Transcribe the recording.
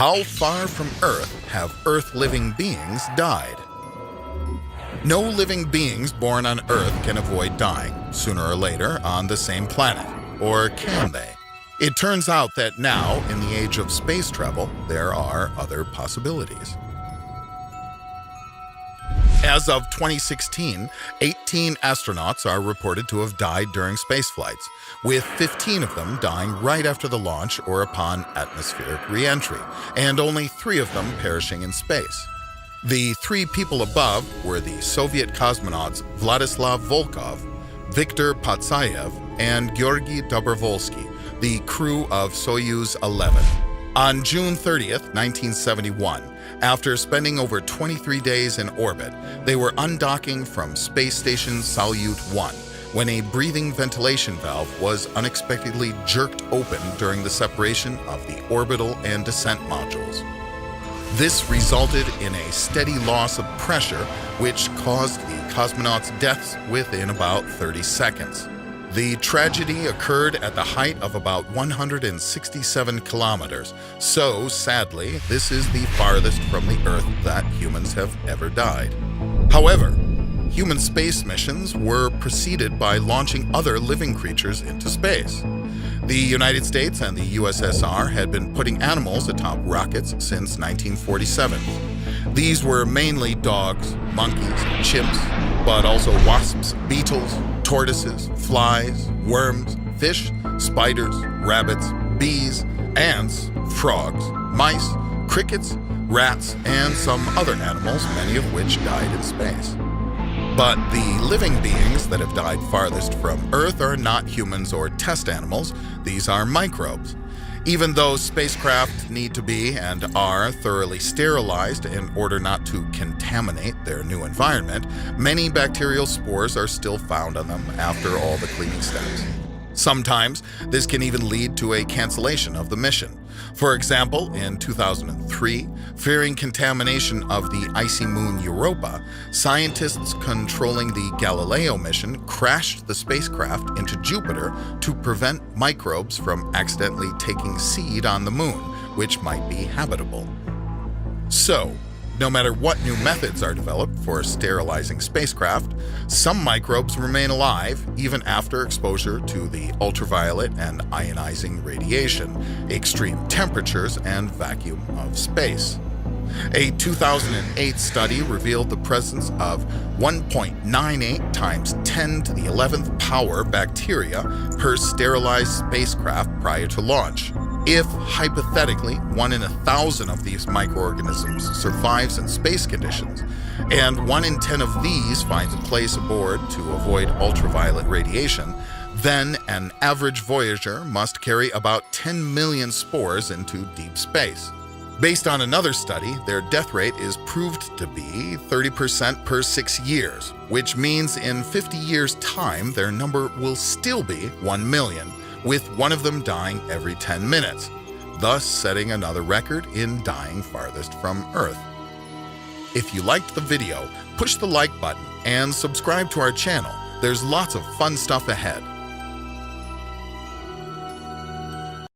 How far from Earth have Earth-living beings died? No living beings born on Earth can avoid dying, sooner or later, on the same planet. Or can they? It turns out that now, in the age of space travel, there are other possibilities. As of 2016, 18 astronauts are reported to have died during space flights, with 15 of them dying right after the launch or upon atmospheric re-entry, and only 3 of them perishing in space. The 3 people above were the Soviet cosmonauts Vladislav Volkov, Viktor Patsayev, and Georgy Dobrovolsky, the crew of Soyuz 11. On June 30th, 1971, after spending over 23 days in orbit, they were undocking from Space Station Salyut 1 when a breathing ventilation valve was unexpectedly jerked open during the separation of the orbital and descent modules. This resulted in a steady loss of pressure, which caused the cosmonauts' deaths within about 30 seconds. The tragedy occurred at the height of about 167 kilometers, so sadly, this is the farthest from the Earth that humans have ever died. However, human space missions were preceded by launching other living creatures into space. The United States and the USSR had been putting animals atop rockets since 1947. These were mainly dogs, monkeys, chimps, but also wasps, beetles, tortoises, flies, worms, fish, spiders, rabbits, bees, ants, frogs, mice, crickets, rats, and some other animals, many of which died in space. But the living beings that have died farthest from Earth are not humans or test animals. These are microbes. Even though spacecraft need to be and are thoroughly sterilized in order not to contaminate their new environment, many bacterial spores are still found on them after all the cleaning steps. Sometimes, this can even lead to a cancellation of the mission. For example, in 2003, fearing contamination of the icy moon Europa, scientists controlling the Galileo mission crashed the spacecraft into Jupiter to prevent microbes from accidentally taking seed on the moon, which might be habitable. So, no matter what new methods are developed for sterilizing spacecraft, some microbes remain alive even after exposure to the ultraviolet and ionizing radiation, extreme temperatures, and vacuum of space. A 2008 study revealed the presence of 1.98 times 10 to the 11th power bacteria per sterilized spacecraft prior to launch. If, hypothetically, 1 in 1,000 of these microorganisms survives in space conditions, and 1 in 10 of these finds a place aboard to avoid ultraviolet radiation, then an average Voyager must carry about 10 million spores into deep space. Based on another study, their death rate is proved to be 30% per 6 years, which means in 50 years' time, their number will still be 1 million, with 1 of them dying every 10 minutes, thus setting another record in dying farthest from Earth. If you liked the video, push the like button and subscribe to our channel. There's lots of fun stuff ahead.